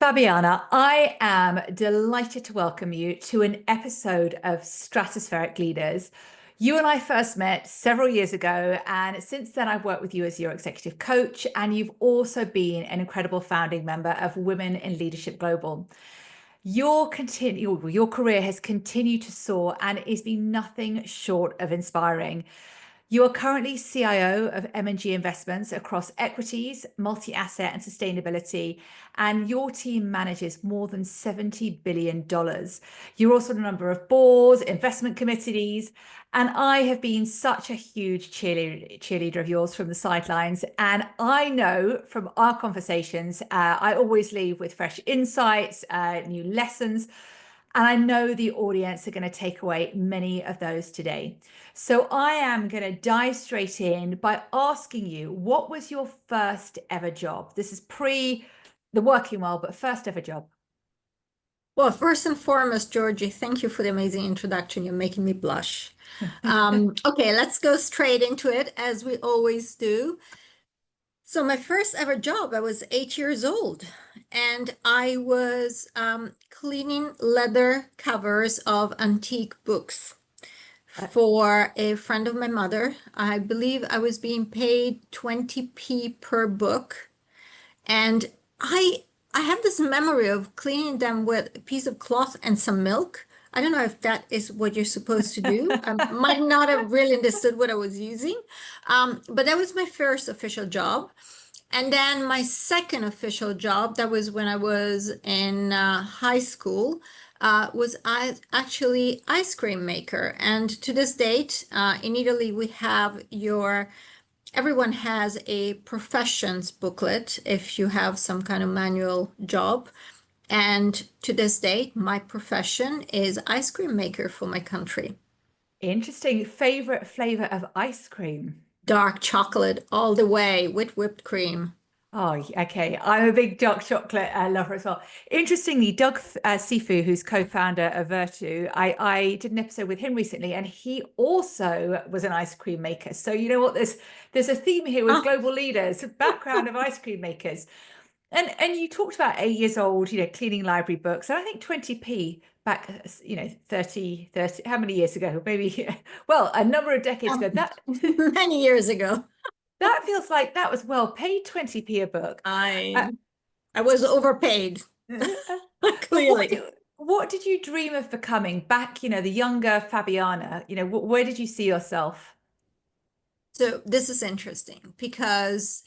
Fabiana, I am delighted to welcome you to an episode of Stratospheric Leaders. You and I first met several years ago, and since then I've worked with you as your executive coach, and you've also been an incredible founding member of Women in Leadership Global. Your career has continued to soar and it's been nothing short of inspiring. You are currently CIO of M&G Investments across equities, multi-asset and sustainability, and your team manages more than $70 billion. You're also on a number of boards, investment committees, and I have been such a huge cheerleader of yours from the sidelines. And I know from our conversations, I always leave with fresh insights, new lessons. And I know the audience are going to take away many of those today. So I am going to dive straight in by asking you, what was your first ever job? This is pre the working world, but first ever job. Well, first and foremost, Georgie, thank you for the amazing introduction. You're making me blush. Okay, let's go straight into it, as we always do. So my first ever job, I was 8 years old, and I was cleaning leather covers of antique books for a friend of my mother. I believe I was being paid 20p per book. And I have this memory of cleaning them with a piece of cloth and some milk. I don't know if that is what you're supposed to do. I might not have really understood what I was using. But that was my first official job. And then my second official job, that was when I was in high school, was actually ice cream maker. And to this date, in Italy, we have everyone has a professions booklet if you have some kind of manual job. And to this date, my profession is ice cream maker for my country. Interesting. Favorite flavor of ice cream? Dark chocolate all the way with whipped cream. Oh, okay. I'm a big dark chocolate lover as well. Interestingly, Doug Sifu, who's co-founder of Virtue, I did an episode with him recently, and he also was an ice cream maker. So you know what? There's a theme here with global leaders, background of ice cream makers. And you talked about 8 years old, cleaning library books. And I think 20p back, 30, how many years ago? Maybe, well, a number of decades ago. That many years ago. That feels like that was well paid, 20p a book. I was overpaid, clearly. What did you dream of becoming back, the younger Fabiana? Where did you see yourself? So this is interesting because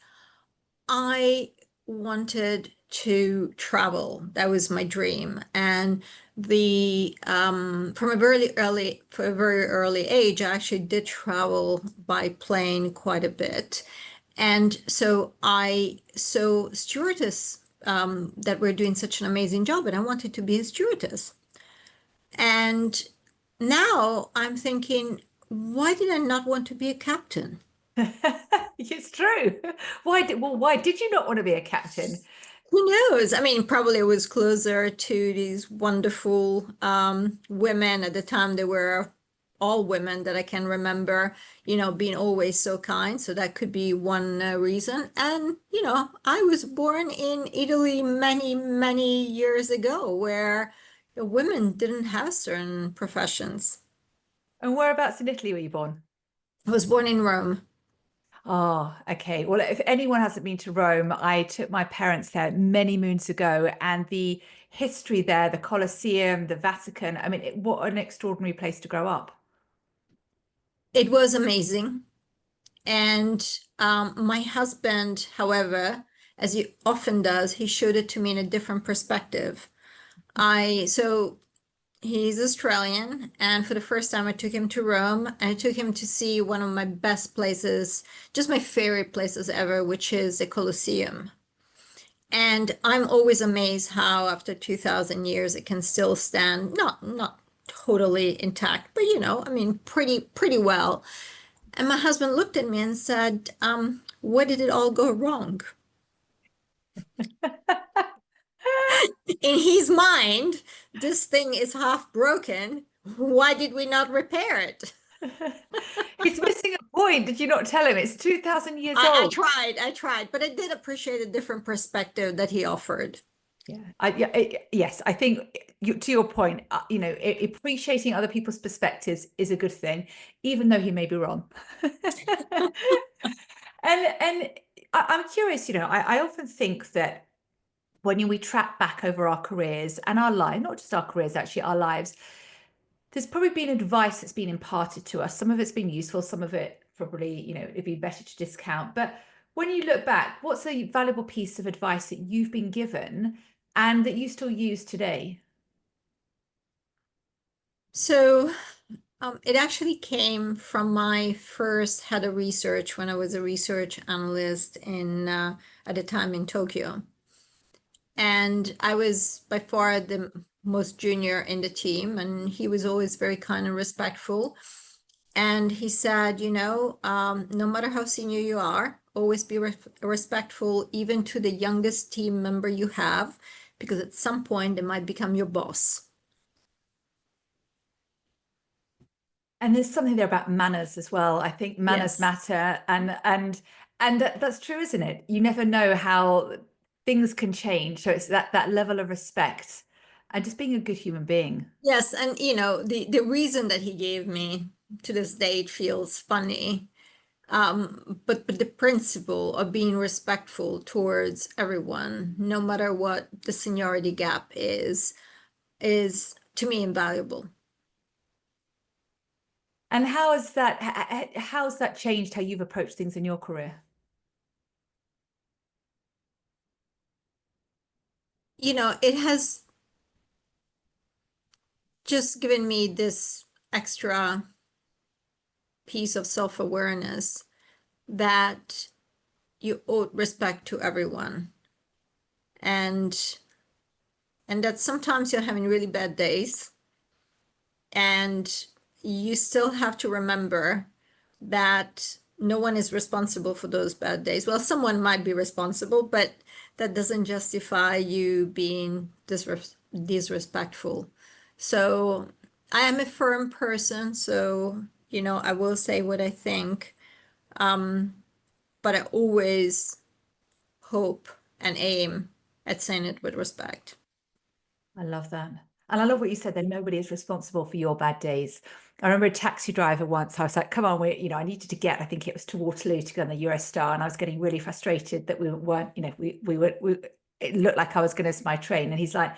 I wanted to travel. That was my dream. And from a very early age, I actually did travel by plane quite a bit. And so I saw stewardess that were doing such an amazing job, and I wanted to be a stewardess. And now I'm thinking, why did I not want to be a captain? It's true. Why did you not want to be a captain? Who knows? I mean, probably it was closer to these wonderful women at the time. They were all women that I can remember, being always so kind. So that could be one reason. And, I was born in Italy many, many years ago where the women didn't have certain professions. And whereabouts in Italy were you born? I was born in Rome. Oh, okay. Well, if anyone hasn't been to Rome, I took my parents there many moons ago, and the history there, the Colosseum, the Vatican, I mean, what an extraordinary place to grow up. It was amazing. And my husband, however, as he often does, he showed it to me in a different perspective. So he's Australian, and for the first time I took him to Rome, and I took him to see one of my best places, just my favorite places ever, which is the Colosseum. And I'm always amazed how after 2,000 years it can still stand, not totally intact, but I mean, pretty well. And my husband looked at me and said, where did it all go wrong? In his mind, this thing is half broken. Why did we not repair it? He's missing a point. Did you not tell him? It's 2,000 years old. I tried, but I did appreciate a different perspective that he offered. Yes, I think to your point, appreciating other people's perspectives is a good thing, even though he may be wrong. And I'm curious, I often think that when we track back over our careers and our life, not just our careers, actually our lives, there's probably been advice that's been imparted to us. Some of it's been useful, some of it probably, it'd be better to discount. But when you look back, what's a valuable piece of advice that you've been given and that you still use today? So it actually came from my first head of research when I was a research analyst at the time in Tokyo. And I was by far the most junior in the team, and he was always very kind and respectful. And he said, no matter how senior you are, always be respectful even to the youngest team member you have, because at some point they might become your boss. And there's something there about manners as well. I think manners Yes. matter, and that's true, isn't it? You never know how things can change. So it's that level of respect and just being a good human being. Yes, and the reason that he gave me to this day it feels funny. But the principle of being respectful towards everyone, no matter what the seniority gap is to me invaluable. And how's that changed how you've approached things in your career? It has just given me this extra piece of self-awareness that you owe respect to everyone, and that sometimes you're having really bad days, and you still have to remember that no one is responsible for those bad days. Well, someone might be responsible, but that doesn't justify you being disrespectful. So I am a firm person, so I will say what I think, but I always hope and aim at saying it with respect. I love that. And I love what you said that nobody is responsible for your bad days. I remember a taxi driver once, I was like, come on, I needed to get, I think it was to Waterloo to go on the Eurostar. And I was getting really frustrated that we weren't, it looked like I was going to miss my train. And he's like,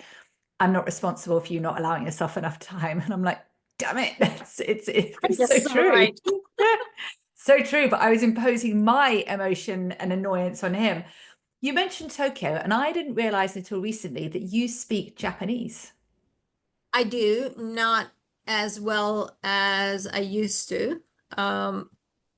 I'm not responsible for you not allowing yourself enough time. And I'm like, damn it. It's so Yes, so true. right. So true. But I was imposing my emotion and annoyance on him. You mentioned Tokyo, and I didn't realize until recently that you speak Japanese. I do, not as well as I used to. Um,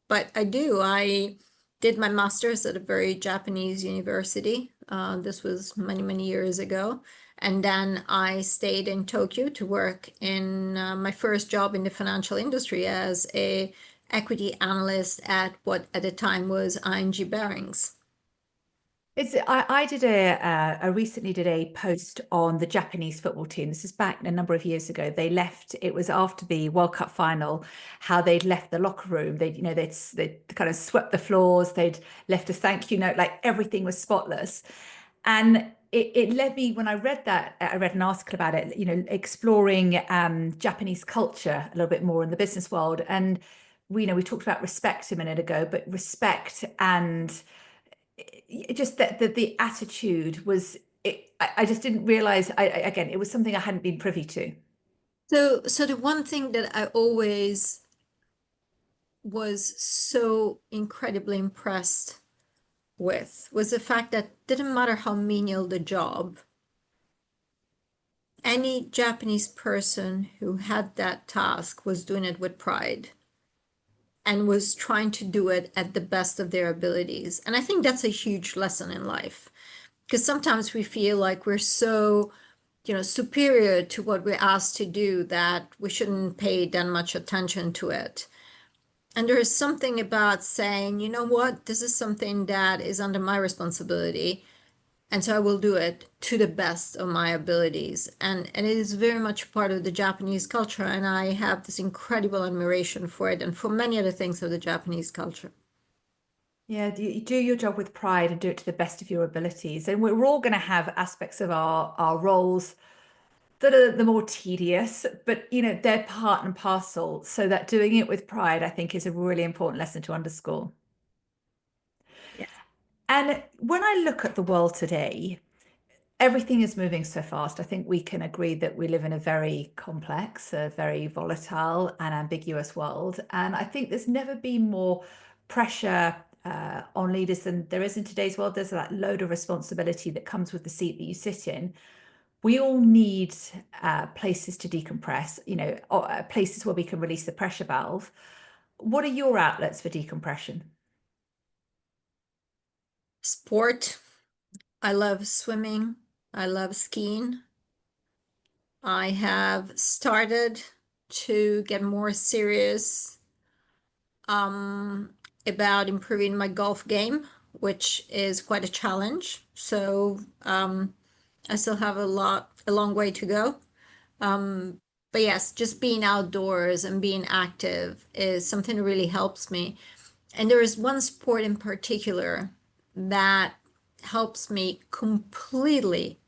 but I do. I did my master's at a very Japanese university. This was many, many years ago. And then I stayed in Tokyo to work in my first job in the financial industry as a equity analyst at what at the time was ING Barings. I did I recently did a post on the Japanese football team. This is back a number of years ago. They left, it was after the World Cup final, how they'd left the locker room. They'd kind of swept the floors, they'd left a thank you note, like everything was spotless. And it led me, when I read that, I read an article about it, exploring Japanese culture a little bit more in the business world. And we talked about respect a minute ago, but respect and just that the attitude was I just didn't realize again it was something I hadn't been privy to. So the one thing that I always was so incredibly impressed with was the fact that didn't matter how menial the job, any Japanese person who had that task was doing it with pride and was trying to do it at the best of their abilities. And I think that's a huge lesson in life, because sometimes we feel like we're so superior to what we're asked to do that we shouldn't pay that much attention to it. And there is something about saying, you know what, this is something that is under my responsibility. And so I will do it to the best of my abilities. And it is very much part of the Japanese culture. And I have this incredible admiration for it and for many other things of the Japanese culture. Yeah, you do your job with pride and do it to the best of your abilities. And we're all going to have aspects of our roles that are the more tedious, but they're part and parcel. So that doing it with pride, I think, is a really important lesson to underscore. Yes. And when I look at the world today, everything is moving so fast. I think we can agree that we live in a very complex, a very volatile and ambiguous world. And I think there's never been more pressure on leaders than there is in today's world. There's that load of responsibility that comes with the seat that you sit in. We all need places to decompress, places where we can release the pressure valve. What are your outlets for decompression? Sport. I love swimming. I love skiing. I have started to get more serious about improving my golf game, which is quite a challenge. So I still have a long way to go. But yes, just being outdoors and being active is something that really helps me. And there is one sport in particular that helps me completely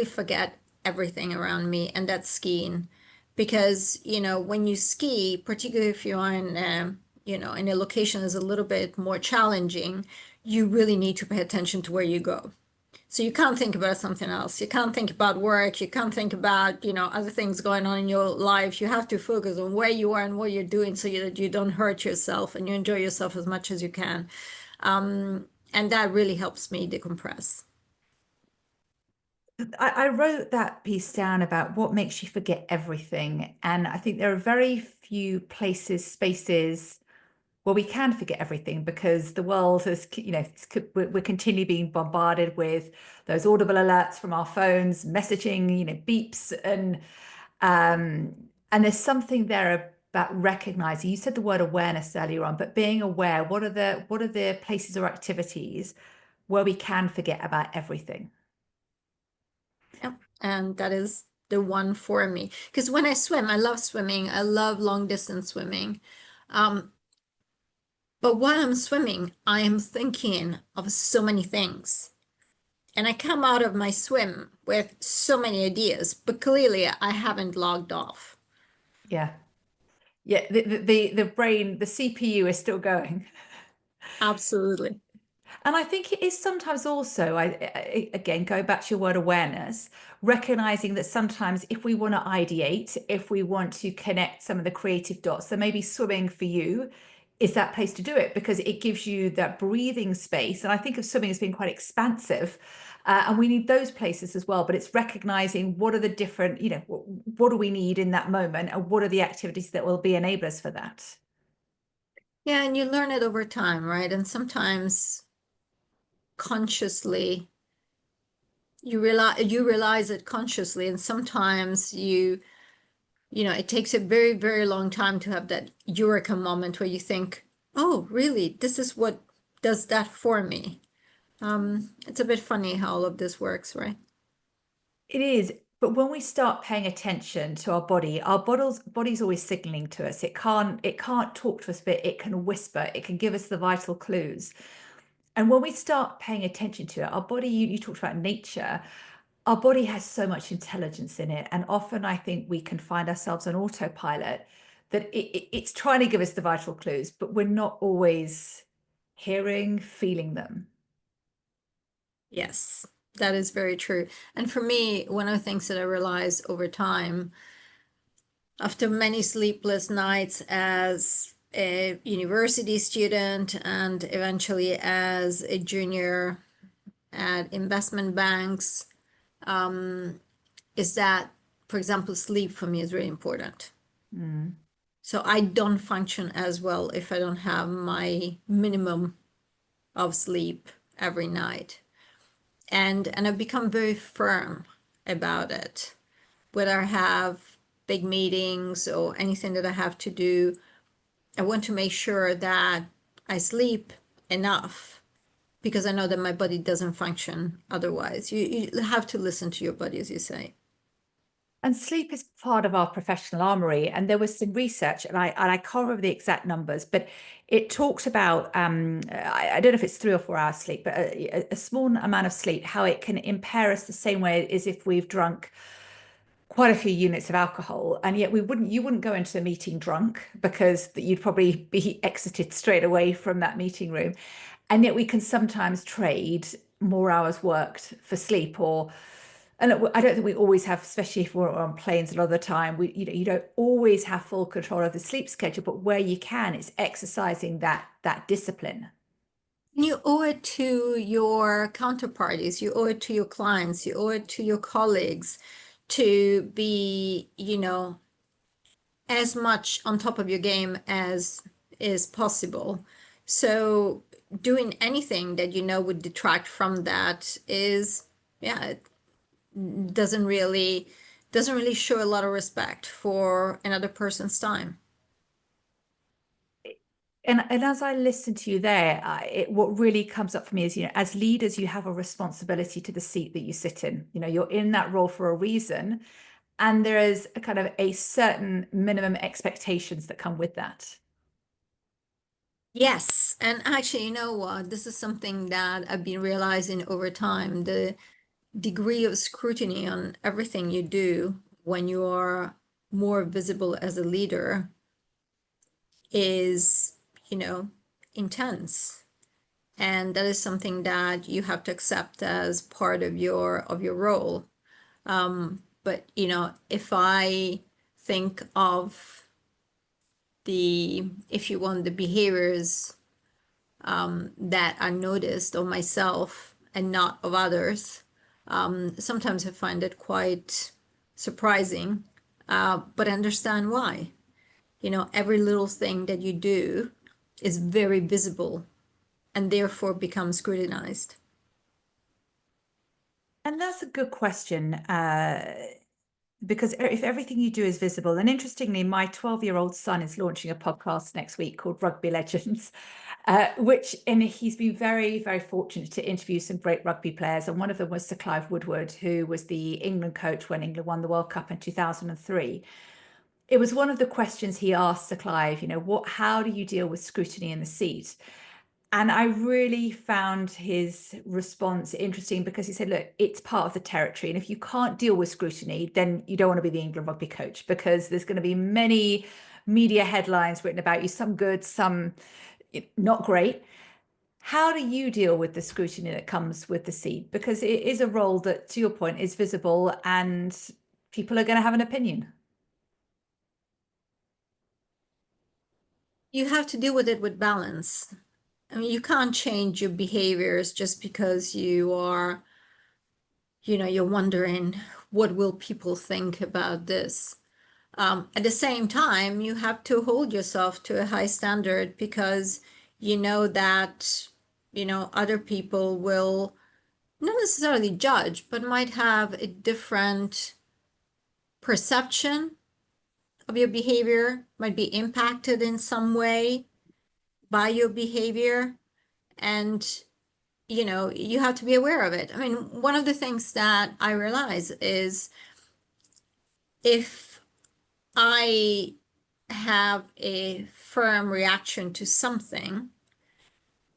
forget everything around me, and that's skiing. Because, when you ski, particularly if you're in a location that's a little bit more challenging, you really need to pay attention to where you go. So you can't think about something else. You can't think about work. You can't think about, other things going on in your life. You have to focus on where you are and what you're doing so that you don't hurt yourself and you enjoy yourself as much as you can. And that really helps me decompress. I wrote that piece down about what makes you forget everything. And I think there are very few places, spaces where we can forget everything because the world has, we're continually being bombarded with those audible alerts from our phones, messaging, beeps, and there's something there about recognizing. You said the word awareness earlier on, but being aware. What are the places or activities where we can forget about everything? Yeah. And that is the one for me. Because when I swim, I love swimming. I love long distance swimming. Um, but while I'm swimming, I am thinking of so many things. And I come out of my swim with so many ideas, but clearly I haven't logged off. Yeah. Yeah, the brain, the CPU is still going. Absolutely. And I think it is sometimes also, again, going back to your word awareness, recognizing that sometimes if we want to ideate, if we want to connect some of the creative dots, then maybe swimming for you is that place to do it because it gives you that breathing space. And I think of swimming as being quite expansive. And we need those places as well. But it's recognizing what are the different, what do we need in that moment and what are the activities that will be enablers for that? Yeah, and you learn it over time, right? And sometimes consciously you realize it consciously, and sometimes it takes a very, very long time to have that eureka moment where you think, oh, really, this is what does that for me. It's a bit funny how all of this works, right? It is, but when we start paying attention to our body's always signaling to us. It can't talk to us, but it can whisper, it can give us the vital clues. And when we start paying attention to it, our body, you talked about nature, our body has so much intelligence in it. And often I think we can find ourselves on autopilot that it's trying to give us the vital clues, but we're not always hearing, feeling them. Yes, that is very true. And for me, one of the things that I realized over time, after many sleepless nights as a university student and eventually as a junior at investment banks, is that, for example, sleep for me is really important. Mm. So I don't function as well if I don't have my minimum of sleep every night. And I've become very firm about it. Whether I have big meetings or anything that I have to do, I want to make sure that I sleep enough because I know that my body doesn't function otherwise. You have to listen to your body, as you say. And sleep is part of our professional armory. And there was some research, and I can't remember the exact numbers, but it talks about I don't know if it's 3 or 4 hours sleep, but a small amount of sleep, how it can impair us the same way as if we've drunk quite a few units of alcohol, and yet you wouldn't go into a meeting drunk, because you'd probably be exited straight away from that meeting room. And yet we can sometimes trade more hours worked for sleep. Or and I don't think we always have, especially if we're on planes a lot of the time, you don't always have full control of the sleep schedule, but where you can, it's exercising that discipline. You owe it to your counterparties, you owe it to your clients, you owe it to your colleagues to be, as much on top of your game as is possible. So doing anything that would detract from that is, yeah, it doesn't really show a lot of respect for another person's time. And as I listen to you there, what really comes up for me is, as leaders, you have a responsibility to the seat that you sit in. You're in that role for a reason, and there is a kind of a certain minimum expectations that come with that. Yes, and actually, you know what? This is something that I've been realizing over time. The degree of scrutiny on everything you do when you are more visible as a leader is, intense. And that is something that you have to accept as part of your role. But if I think of if you want, the behaviors that are noticed of myself and not of others, sometimes I find it quite surprising, but I understand why. Every little thing that you do is very visible and therefore becomes scrutinized. And that's a good question, because if everything you do is visible, and interestingly, my 12-year-old son is launching a podcast next week called Rugby Legends, and he's been very, very fortunate to interview some great rugby players. And one of them was Sir Clive Woodward, who was the England coach when England won the World Cup in 2003. It was one of the questions he asked Sir Clive, how do you deal with scrutiny in the seat? And I really found his response interesting, because he said, look, it's part of the territory. And if you can't deal with scrutiny, then you don't want to be the England rugby coach, because there's going to be many media headlines written about you, some good, some not great. How do you deal with the scrutiny that comes with the seat? Because it is a role that, to your point, is visible, and people are going to have an opinion. You have to deal with it with balance. I mean, you can't change your behaviors just because you're wondering, what will people think about this? At the same time, you have to hold yourself to a high standard, because you know that, other people will not necessarily judge, but might have a different perception of your behavior, might be impacted in some way by your behavior. And you have to be aware of it. I mean, one of the things that I realize is, if I have a firm reaction to something,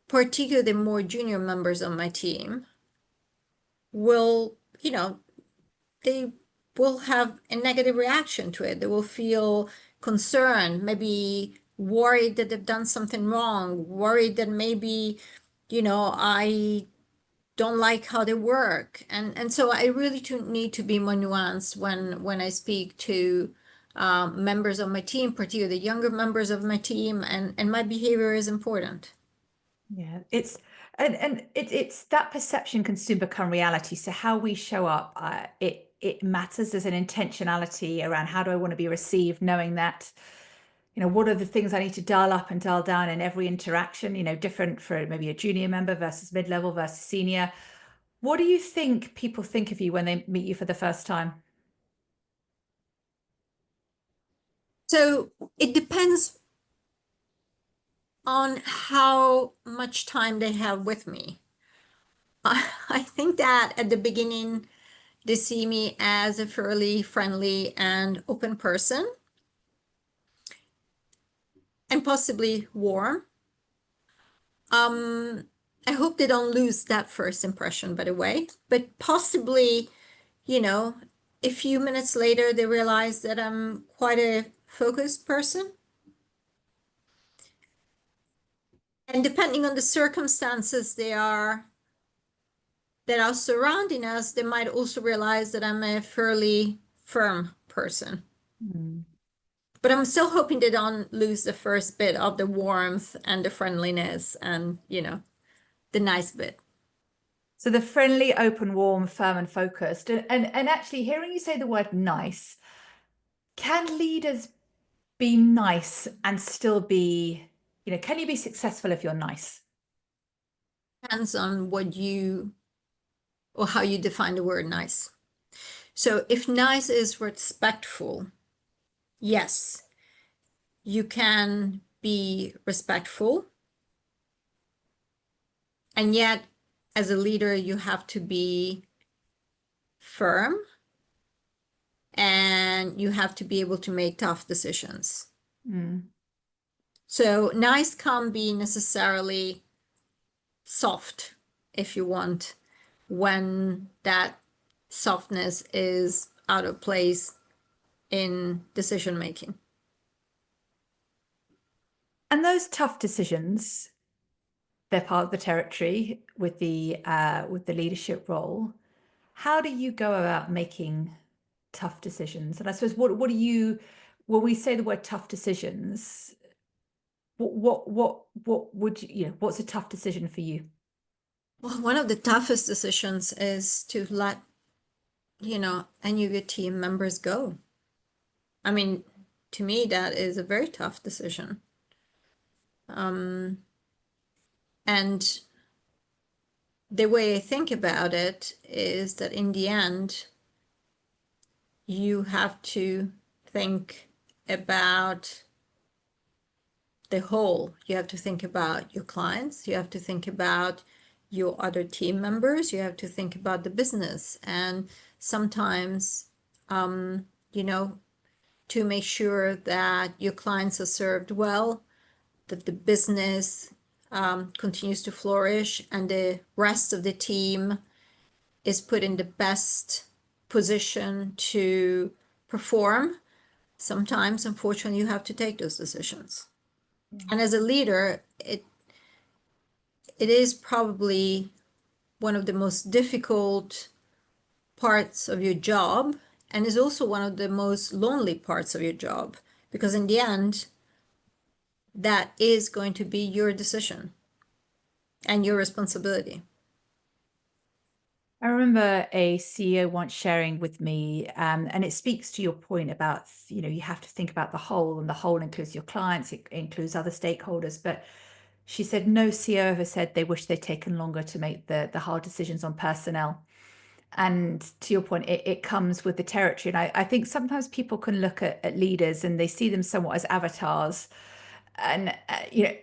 particularly the more junior members of my team will, they will have a negative reaction to it. They will feel concerned, maybe worried that they've done something wrong, worried that maybe, I don't like how they work. And so I really need to be more nuanced when I speak to members of my team, particularly the younger members of my team, and my behavior is important. Yeah, it's that perception can soon become reality. So how we show up, it matters. There's an intentionality around, how do I want to be received, knowing that, what are the things I need to dial up and dial down in every interaction, different for maybe a junior member versus mid-level versus senior. What do you think people think of you when they meet you for the first time? So it depends on how much time they have with me. I think that at the beginning, They see me as a fairly friendly and open person, and possibly warm. I hope they don't lose that first impression, by the way, but possibly, you know, a few minutes later, they realize that I'm quite a focused person. And depending on the circumstances that are surrounding us, they might also realize that I'm a fairly firm person. Mm. But I'm still hoping they don't lose the first bit of the warmth and the friendliness and, the nice bit. So the friendly, open, warm, firm, and focused. And actually, hearing you say the word nice, can leaders be nice and still be, can you be successful if you're nice? Depends on what you or how you define the word nice. So if nice is respectful, yes, you can be respectful. And yet, as a leader, you have to be firm and you have to be able to make tough decisions. Mm. So nice can't be necessarily soft, if you want, when that softness is out of place in decision making. And those tough decisions, they're part of the territory with the leadership role. How do you go about making tough decisions? And I suppose what do you, when we say the word tough decisions, what would what's a tough decision for you? Well, one of the toughest decisions is to let, any of your team members go. I mean, to me, that is a very tough decision. And the way I think about it is that in the end, you have to think about the whole. You have to think about your clients. You have to think about your other team members. You have to think about the business. And sometimes, to make sure that your clients are served well, that the business continues to flourish, and the rest of the team is put in the best position to perform. Sometimes, unfortunately, you have to take those decisions. And as a leader, it is probably one of the most difficult parts of your job, and is also one of the most lonely parts of your job, because in the end, that is going to be your decision and your responsibility. I remember a CEO once sharing with me, and it speaks to your point about, you have to think about the whole, and the whole includes your clients, it includes other stakeholders. But she said no CEO ever said they wish they'd taken longer to make the hard decisions on personnel. And to your point, it comes with the territory. And I think sometimes people can look at leaders and they see them somewhat as avatars. And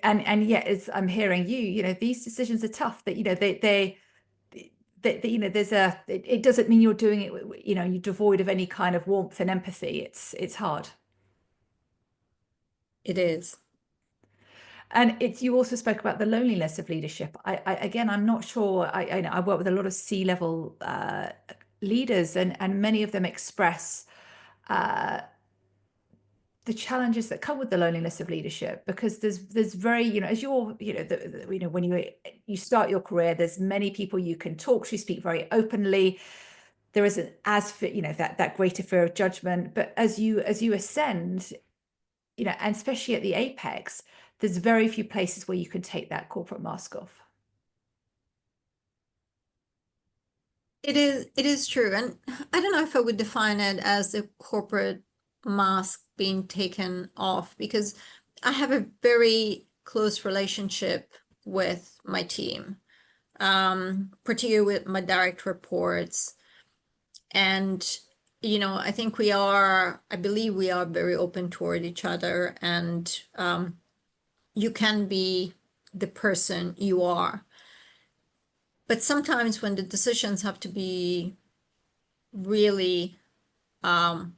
and yet, as I'm hearing you, these decisions are tough. That there's it doesn't mean you're doing it, you're devoid of any kind of warmth and empathy. It's hard. It is. And you also spoke about the loneliness of leadership. Again, I'm not sure. I work with a lot of C-level leaders, and many of them express the challenges that come with the loneliness of leadership, because there's very, as you're, when you start your career, there's many people you can talk to, speak very openly. There isn't as that greater fear of judgment. But as you ascend, and especially at the apex, there's very few places where you can take that corporate mask off. It is true. And I don't know if I would define it as a corporate mask being taken off, because I have a very close relationship with my team, particularly with my direct reports. And, I think I believe we are very open toward each other, and you can be the person you are. But sometimes when the decisions have to be really, um,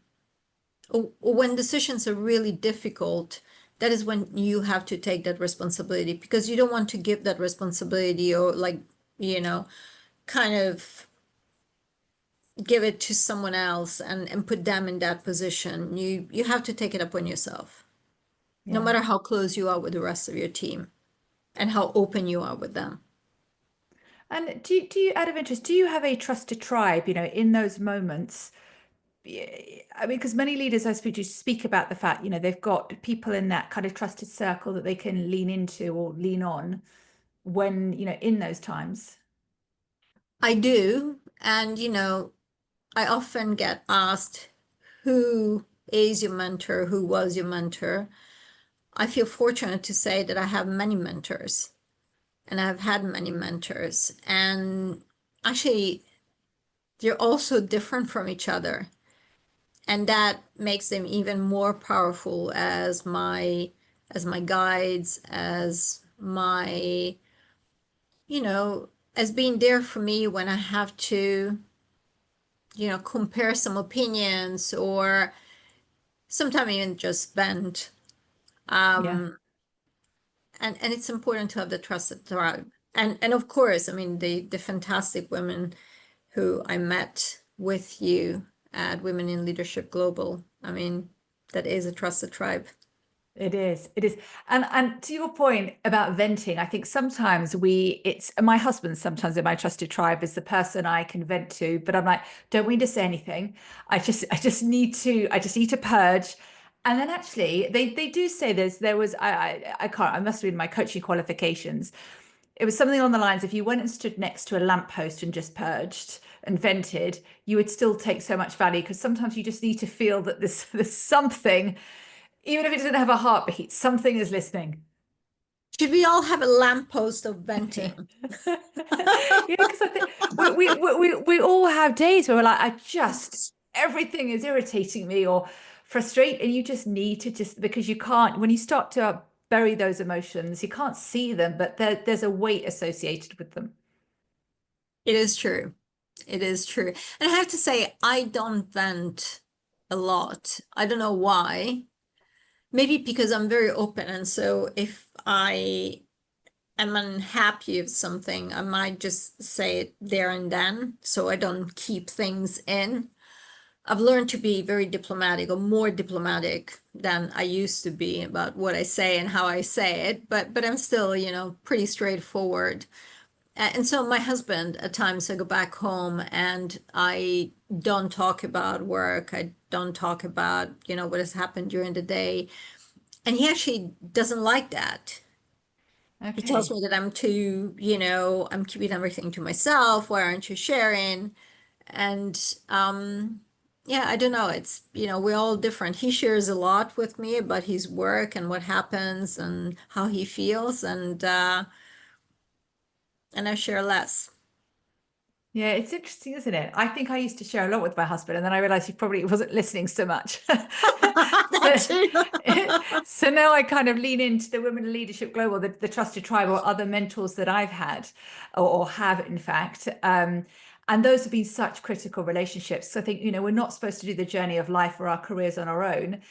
or when decisions are really difficult, that is when you have to take that responsibility because you don't want to give that responsibility or like, you know, kind of give it to someone else and put them in that position. You have to take it upon yourself, no Yeah. matter how close you are with the rest of your team and how open you are with them. And out of interest, do you have a trusted tribe, in those moments? I mean, because many leaders I speak to speak about the fact, they've got people in that kind of trusted circle that they can lean into or lean on when, in those times. I do, and I often get asked who is your mentor, who was your mentor. I feel fortunate to say that I have many mentors and I've had many mentors, and actually they're also different from each other. And that makes them even more powerful as my guides, you know, as being there for me when I have to, compare some opinions or sometimes even just vent. Yeah, And it's important to have the trusted tribe. And of course, I mean the fantastic women who I met with you at Women in Leadership Global. I mean, that is a trusted tribe. it is. It is. And to your point about venting, I think sometimes it's my husband sometimes in my trusted tribe is the person I can vent to, but I'm like, don't we need to say anything. I just need to purge. And then actually they do say there was I can't, I must have been my coaching qualifications. It was something along the lines, if you went and stood next to a lamppost and just purged and vented, you would still take so much value because sometimes you just need to feel that there's something, even if it doesn't have a heartbeat, something is listening. Should we all have a lamppost of venting? Because I think we all have days where we're like, everything is irritating me or frustrate, and you just need to because you can't, when you start to bury those emotions, you can't see them, but there's a weight associated with them. It is true. It is true. And I have to say, I don't vent a lot. I don't know why. Maybe because I'm very open. And so if I am unhappy with something, I might just say it there and then. So I don't keep things in. I've learned to be very diplomatic or more diplomatic than I used to be about what I say and how I say it. But I'm still, pretty straightforward. And so my husband, at times I go back home and I don't talk about work. I don't talk about, what has happened during the day. And he actually doesn't like that. He tells Okay. me that I'm too, I'm keeping everything to myself. Why aren't you sharing? And yeah, I don't know. It's, we're all different. He shares a lot with me about his work and what happens and how he feels, and I share less. Yeah, it's interesting, isn't it? I think I used to share a lot with my husband, and then I realized he probably wasn't listening so much. That So, too. so now I kind of lean into the Women in Leadership Global, the trusted tribe, or other mentors that I've had, or have, in fact. And those have been such critical relationships. So I think, we're not supposed to do the journey of life or our careers on our own.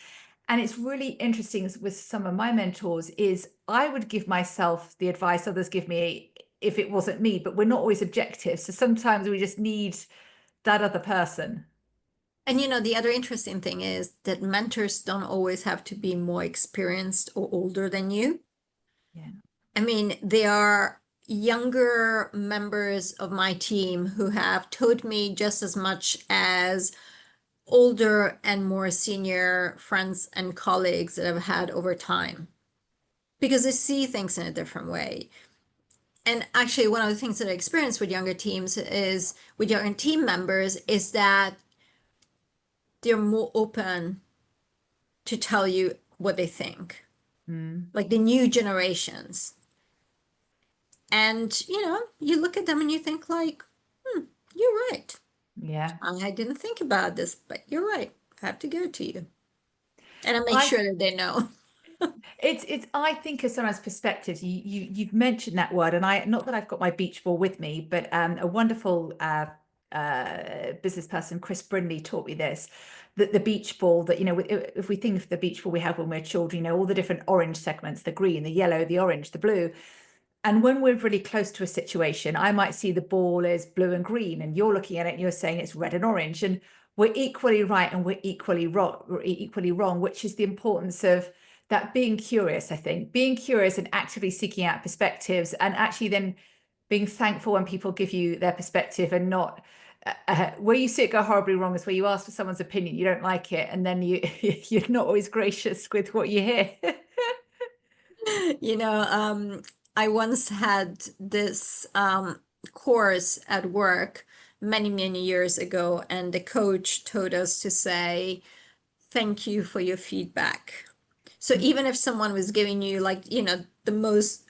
And it's really interesting with some of my mentors is I would give myself the advice others give me if it wasn't me, but we're not always objective. So sometimes we just need that other person. And the other interesting thing is that mentors don't always have to be more experienced or older than you. Yeah. I mean, there are younger members of my team who have taught me just as much as older and more senior friends and colleagues that I've had over time because they see things in a different way. And actually, one of the things that I experience with younger team members is that they're more open to tell you what they think, Mm. like the new generations. And, you look at them and you think like, you're right. Yeah. I didn't think about this, but you're right. I have to give it to you. And I make I sure that they know. it's I think of sometimes perspectives. You've mentioned that word, and I not that I've got my beach ball with me, but a wonderful business person, Chris Brindley, taught me this, that the beach ball, that, if we think of the beach ball we have when we're children, all the different orange segments, the green, the yellow, the orange, the blue. And when we're really close to a situation, I might see the ball is blue and green, and you're looking at it and you're saying it's red and orange. And we're equally right and we're equally wrong, which is the importance of that being curious, I think, being curious and actively seeking out perspectives, and actually then being thankful when people give you their perspective, and not where you see it go horribly wrong is where you ask for someone's opinion, you don't like it, and then you're not always gracious with what you hear. I once had this course at work many, many years ago, and the coach told us to say, thank you for your feedback. So even if someone was giving you the most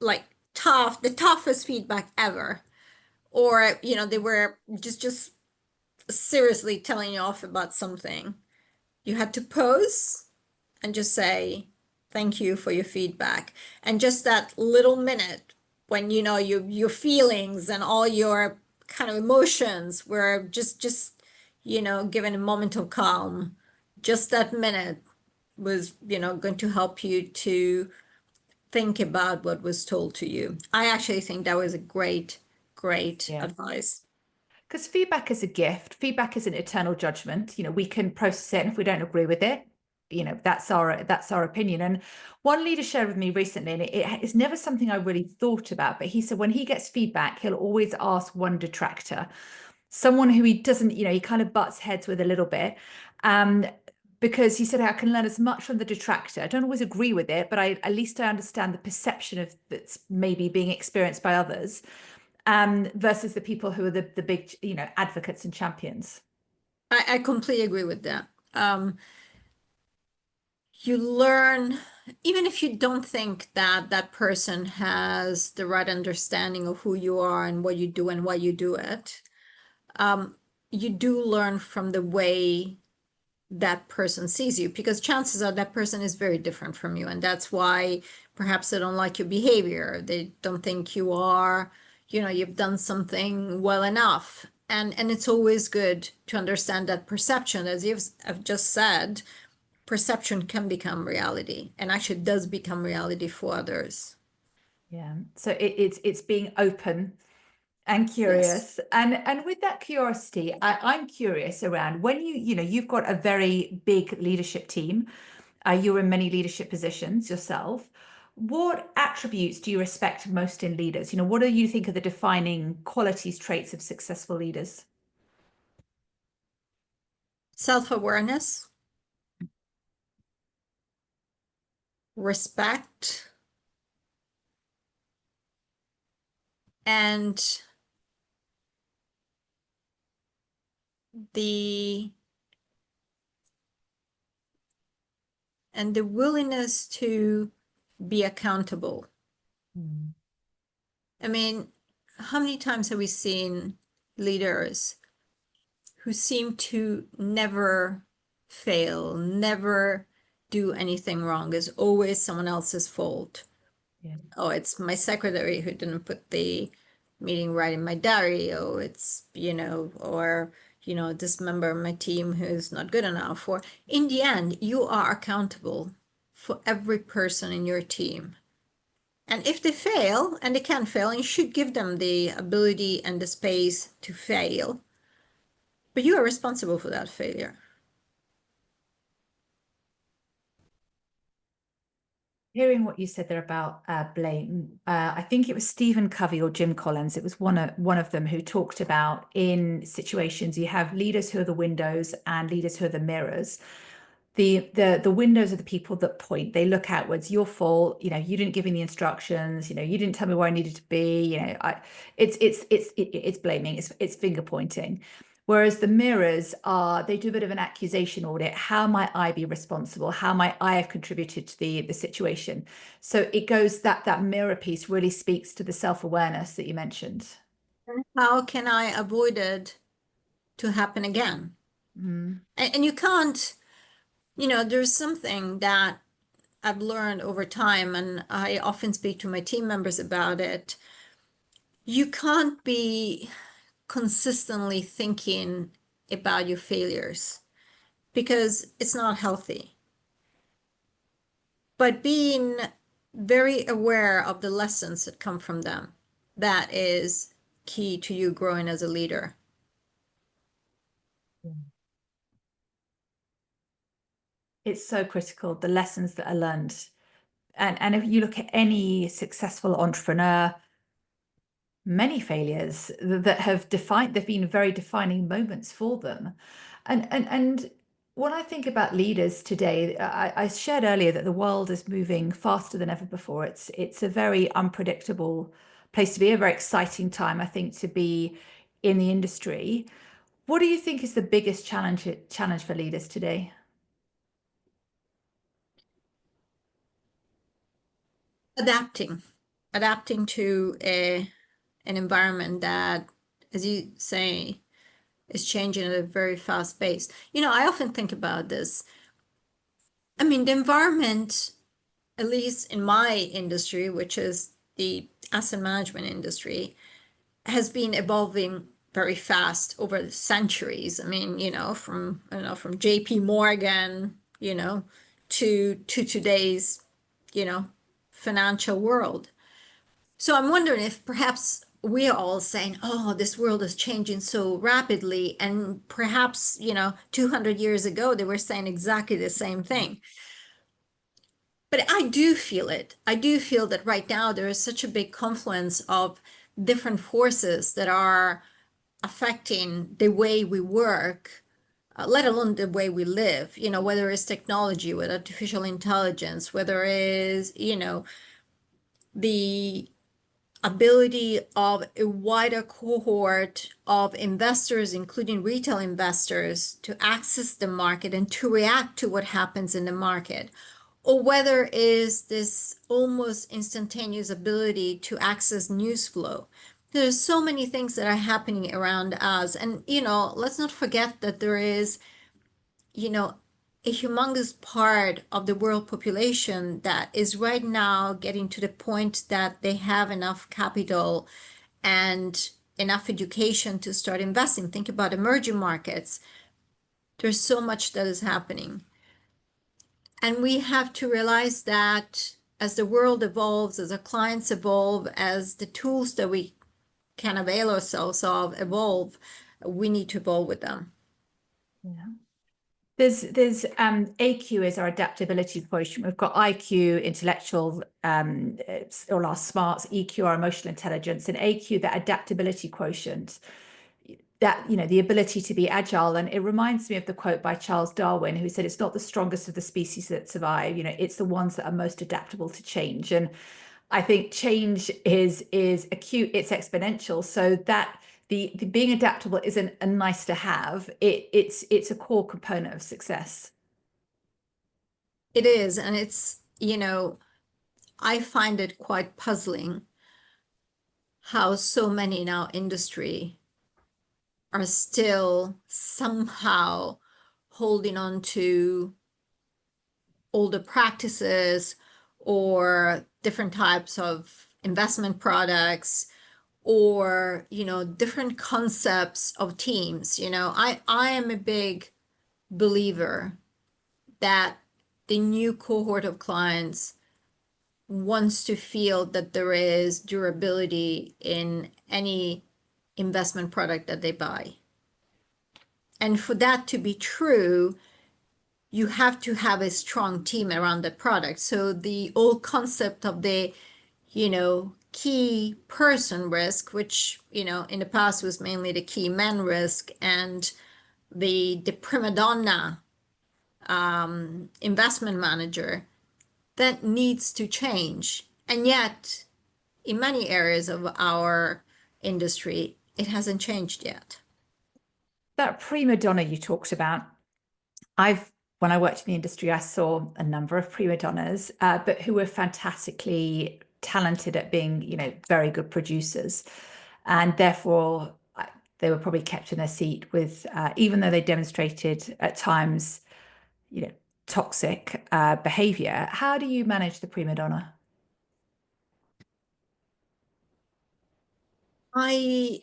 the toughest feedback ever, or they were just seriously telling you off about something, you had to pause and just say thank you for your feedback. And just that little minute when your feelings and all your kind of emotions were just given a moment of calm, just that minute was going to help you to think about what was told to you. I actually think that was a great Yeah. advice. Because feedback is a gift. Feedback is an eternal judgment. We can process it, and if we don't agree with it, that's our opinion. And one leader shared with me recently, and it is never something I really thought about, but he said when he gets feedback, he'll always ask one detractor, someone who he doesn't, he kind of butts heads with a little bit. Because he said, I can learn as much from the detractor. I don't always agree with it, but at least I understand the perception of that's maybe being experienced by others, versus the people who are the big, advocates and champions. I completely agree with that. You learn, even if you don't think that that person has the right understanding of who you are and what you do and why you do it, you do learn from the way that person sees you, because chances are that person is very different from you. And that's why perhaps they don't like your behavior. They don't think you are, you've done something well enough. And it's always good to understand that perception, as I've just said, perception can become reality, and actually does become reality for others. Yeah. So it's being open and Yes. curious, and with that curiosity, I'm curious around when you've got a very big leadership team. You're in many leadership positions yourself. What attributes do you respect most in leaders? What do you think are the defining qualities, traits of successful leaders? Self-awareness, respect, and the willingness to be accountable. Mm. I mean, how many times have we seen leaders who seem to never fail, never do anything wrong? It's always someone else's fault. Yeah. Oh, it's my secretary who didn't put the meeting right in my diary. Oh, it's, or, this member of my team who's not good enough. Or in the end, you are accountable for every person in your team. And if they fail, and they can fail, and you should give them the ability and the space to fail, but you are responsible for that failure. Hearing what you said there about blame, I think it was Stephen Covey or Jim Collins. It was one of them who talked about, in situations you have leaders who are the windows and leaders who are the mirrors. The windows are the people that point. They look outwards. Your fault. You didn't give me the instructions. You didn't tell me where I needed to be. It's blaming. It's finger pointing. Whereas the mirrors they do a bit of an accusation audit. How might I be responsible? How might I have contributed to the situation? So it goes that mirror piece really speaks to the self-awareness that you mentioned. How can I avoid it to happen again? Mm. And you can't, there's something that I've learned over time, and I often speak to my team members about it. You can't be consistently thinking about your failures because it's not healthy. But being very aware of the lessons that come from them, that is key to you growing as a leader. It's so critical, the lessons that are learned. And if you look at any successful entrepreneur, many failures that have defined, they've been very defining moments for them. And when I think about leaders today, I shared earlier that the world is moving faster than ever before. It's a very unpredictable place to be, a very exciting time, I think, to be in the industry. What do you think is the biggest challenge for leaders today? Adapting to an environment that, as you say, is changing at a very fast pace. I often think about this. I mean, the environment, at least in my industry, which is the asset management industry, has been evolving very fast over the centuries. I mean, from JP Morgan, to today's, you know, financial world. So I'm wondering if perhaps we're all saying, oh, this world is changing so rapidly. And perhaps, 200 years ago, they were saying exactly the same thing. But I do feel it. I do feel that right now there is such a big confluence of different forces that are affecting the way we work, let alone the way we live, whether it's technology, with artificial intelligence, whether it's, the ability of a wider cohort of investors, including retail investors, to access the market and to react to what happens in the market, or whether is this almost instantaneous ability to access news flow. There's so many things that are happening around us. And, let's not forget that there is, a humongous part of the world population that is right now getting to the point that they have enough capital and enough education to start investing. Think about emerging markets. There's so much that is happening. And we have to realize that as the world evolves, as our clients evolve, as the tools that we can avail ourselves of evolve, we need to evolve with them. Yeah. There's AQ is our adaptability quotient. We've got IQ, intellectual, or our smarts, EQ, our emotional intelligence, and AQ, that adaptability quotient, that, the ability to be agile. And it reminds me of the quote by Charles Darwin, who said, it's not the strongest of the species that survive, it's the ones that are most adaptable to change. And I think change is acute, it's exponential. So that the being adaptable isn't a nice to have. It's a core component of success. It is, and it's, I find it quite puzzling how so many in our industry are still somehow holding on to older practices or different types of investment products, or different concepts of teams. I am a big believer that the new cohort of clients wants to feel that there is durability in any investment product that they buy. And for that to be true, you have to have a strong team around the product. So the old concept of the, key person risk, which, in the past was mainly the key man risk, and the prima donna investment manager, that needs to change. And yet, in many areas of our industry, it hasn't changed yet. That prima donna you talked about, when I worked in the industry, I saw a number of prima donnas, but who were fantastically talented at being, very good producers. And therefore, they were probably kept in their seat with, even though they demonstrated at times, toxic behavior. How do you manage the prima donna? I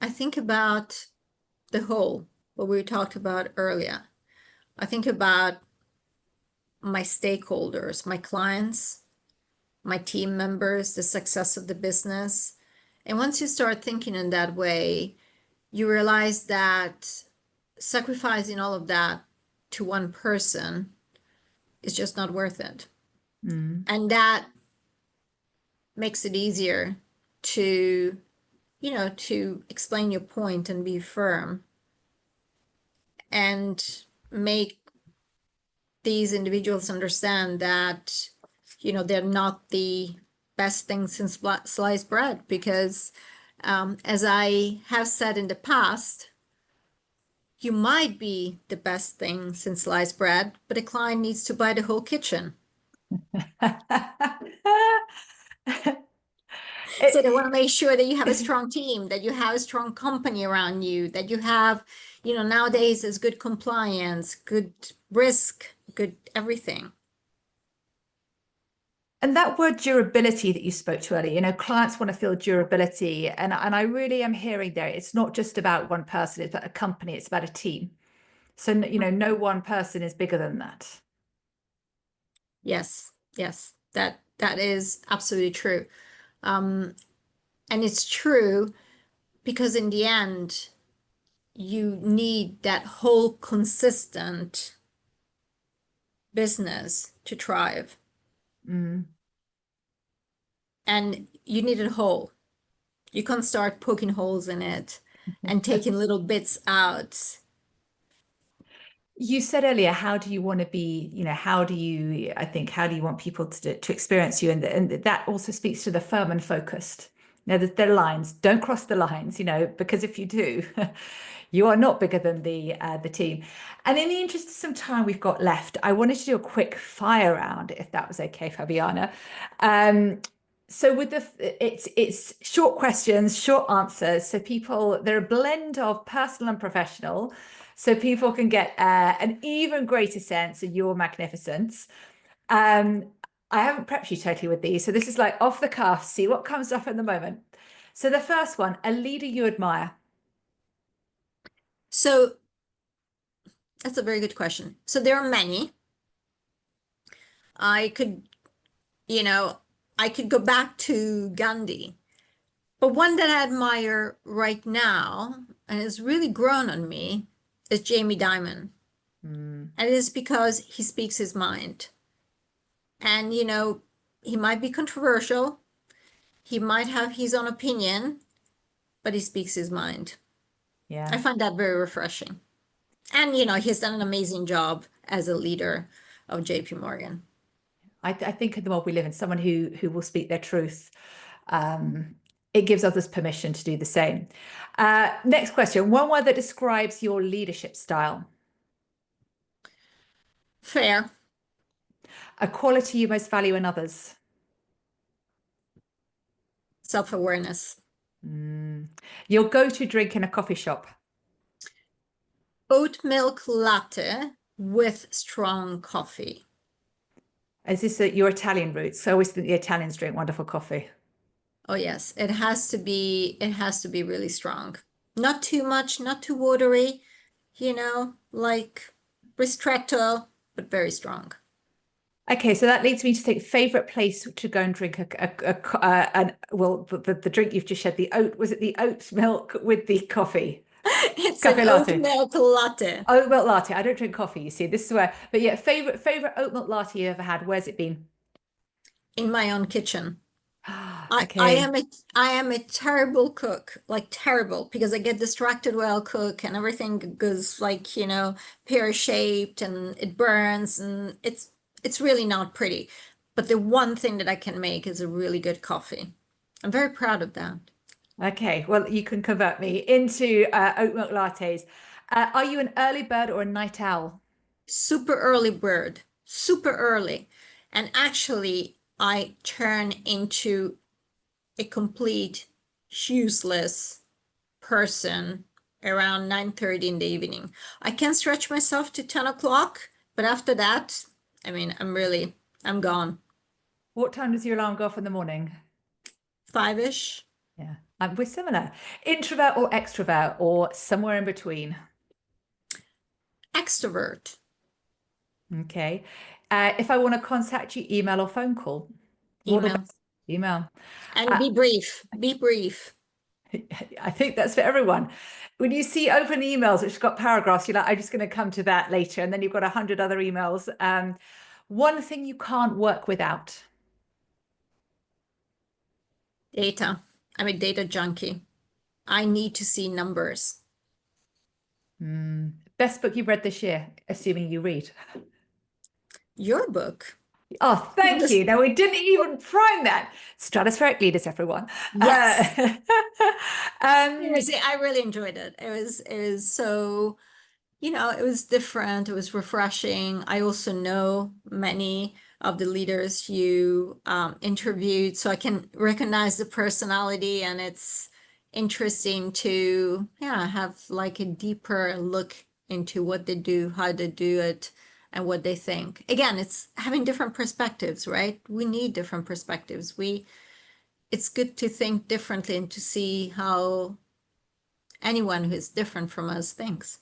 I think about the whole, what we talked about earlier. I think about my stakeholders, my clients, my team members, the success of the business. And once you start thinking in that way, you realize that sacrificing all of that to one person is just not worth it. Mm. And that makes it easier to, to explain your point and be firm and make these individuals understand that, they're not the best thing since sliced bread. Because, as I have said in the past, you might be the best thing since sliced bread, but a client needs to buy the whole kitchen. So they want to make sure that you have a strong team, that you have a strong company around you, that you have, nowadays is good compliance, good risk, good everything. And that word durability that you spoke to earlier, clients want to feel durability. And I really am hearing there, it's not just about one person, it's about a company, it's about a team. So, no one person is bigger than that. Yes, yes, that is absolutely true. Um, and it's true because in the end, you need that whole consistent business to thrive. Mm. And you need it whole. You can't start poking holes in it and taking little bits out. You said earlier, how do you want to be, how do you want people to experience you? And that also speaks to the firm and focused. Now, there are lines, don't cross the lines, because if you do, you are not bigger than the team. And in the interest of some time we've got left, I wanted to do a quick fire round, if that was okay, Fabiana. So with it's short questions, short answers. So they're a blend of personal and professional. So people can get an even greater sense of your magnificence. Um, I haven't prepped you totally with these, so this is like off the cuff, see what comes up in the moment. So the first one, a leader you admire. So that's a very good question. So there are many. I could, you know, I could go back to Gandhi, but one that I admire right now and has really grown on me is Jamie Dimon. Mm, And it is because he speaks his mind. And, he might be controversial, he might have his own opinion, but he speaks his mind. I yeah. find that very refreshing. And, he's done an amazing job as a leader of JP Morgan. I think in the world we live in, someone who will speak their truth. Um, it gives others permission to do the same. Next question, one word that describes your leadership style. Fair, A quality you most value in others. self-awareness. Mm. Your go-to drink in a coffee shop. Oat milk latte with strong coffee. Is this your Italian roots? I always think the Italians drink wonderful coffee. Oh yes, it has to be really strong. Not too much, not too watery, like ristretto, but very strong. Okay, so that leads me to think favorite place to go and drink the drink you've just shared, was it the oat milk with the coffee? It's an Cafe oat latte. milk latte Oat milk latte. I don't drink coffee, you see. This is where, but yeah, favorite oat milk latte you ever had. Where's it been? in my own kitchen. I Okay. am a terrible cook, like terrible, because I get distracted while I cook and everything goes like, pear-shaped and it burns and it's really not pretty. But the one thing that I can make is a really good coffee. I'm very proud of that. Okay. Well, you can convert me into oat milk lattes. Are you an early bird or a night owl? Super early bird, super early. And actually, I turn into a complete useless person around 9:30 in the evening. I can stretch myself to 10 o'clock, but after that, I mean, I'm gone. What time does your alarm go off in the morning? 5-ish. Yeah. We're similar. Introvert or extrovert or somewhere in between? Extrovert. Okay. If I want to contact you, email or phone call? What or Email. both? Email. And Uh, be brief. Be brief. I think that's for everyone. When you see open emails which have got paragraphs, you're like, I'm just going to come to that later. And then you've got 100 other emails. One thing you can't work without. Data. I'm a data junkie. I need to see numbers. Best book you've read this year, assuming you read. Your book. Oh, thank Yes. you. Now, we didn't even prime that. Stratospheric Leaders, everyone. Yes. Uh, um, Seriously, I really enjoyed it. It was so, it was different. It was refreshing. I also know many of the leaders you interviewed, so I can recognize the personality, and it's interesting to, yeah, have like a deeper look into what they do, how they do it, and what they think. Again, it's having different perspectives, right? We need different perspectives. It's good to think differently and to see how anyone who is different from us thinks.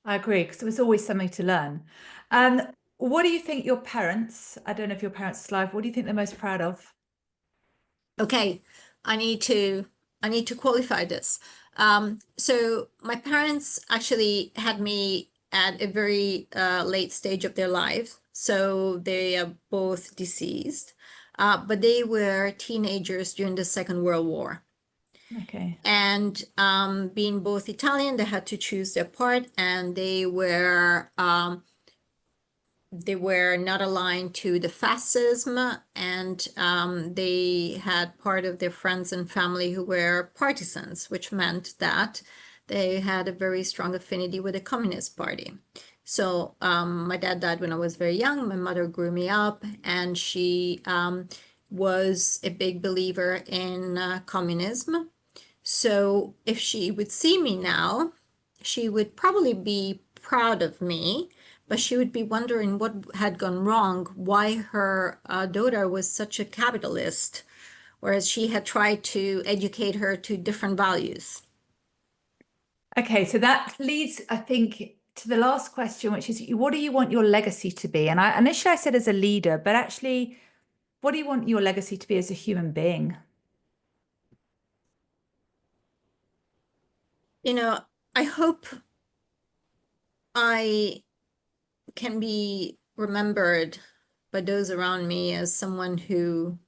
I agree, because there was always something to learn. Um, what do you think your parents, I don't know if your parents are alive, what do you think they're most proud of? Okay, I need to I need to qualify this. So my parents actually had me at a very late stage of their lives. So they are both deceased, but they were teenagers during the Second World War. Okay. And being both Italian, they had to choose their part, and they were not aligned to the fascism, and they had part of their friends and family who were partisans, which meant that they had a very strong affinity with the Communist Party. So my dad died when I was very young. My mother grew me up, and she was a big believer in communism. So if she would see me now, she would probably be proud of me, but she would be wondering what had gone wrong, why her daughter was such a capitalist, whereas she had tried to educate her to different values. Okay, so that leads, I think, to the last question, which is what do you want your legacy to be? And I initially I said as a leader, but actually, what do you want your legacy to be as a human being? You know, I hope I can be remembered by those around me as someone who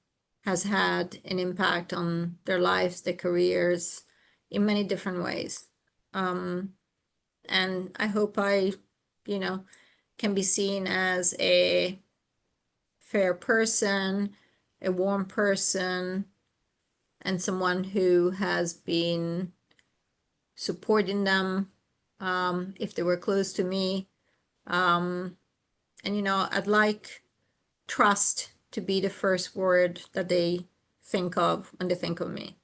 has had an impact on their lives, their careers in many different ways. Um, and I hope I, you know, can be seen as a fair person, a warm person, and someone who has been supporting them if they were close to me. Um, and, I'd like trust to be the first word that they think of when they think of me.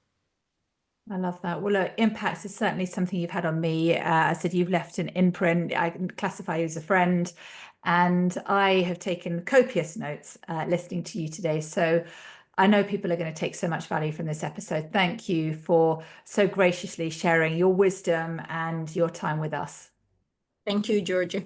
I love that. Well, look, impact is certainly something you've had on me. I said you've left an imprint. I can classify you as a friend, and I have taken copious notes listening to you today. So I know people are going to take so much value from this episode. Thank you for so graciously sharing your wisdom and your time with us. Thank you, Georgia.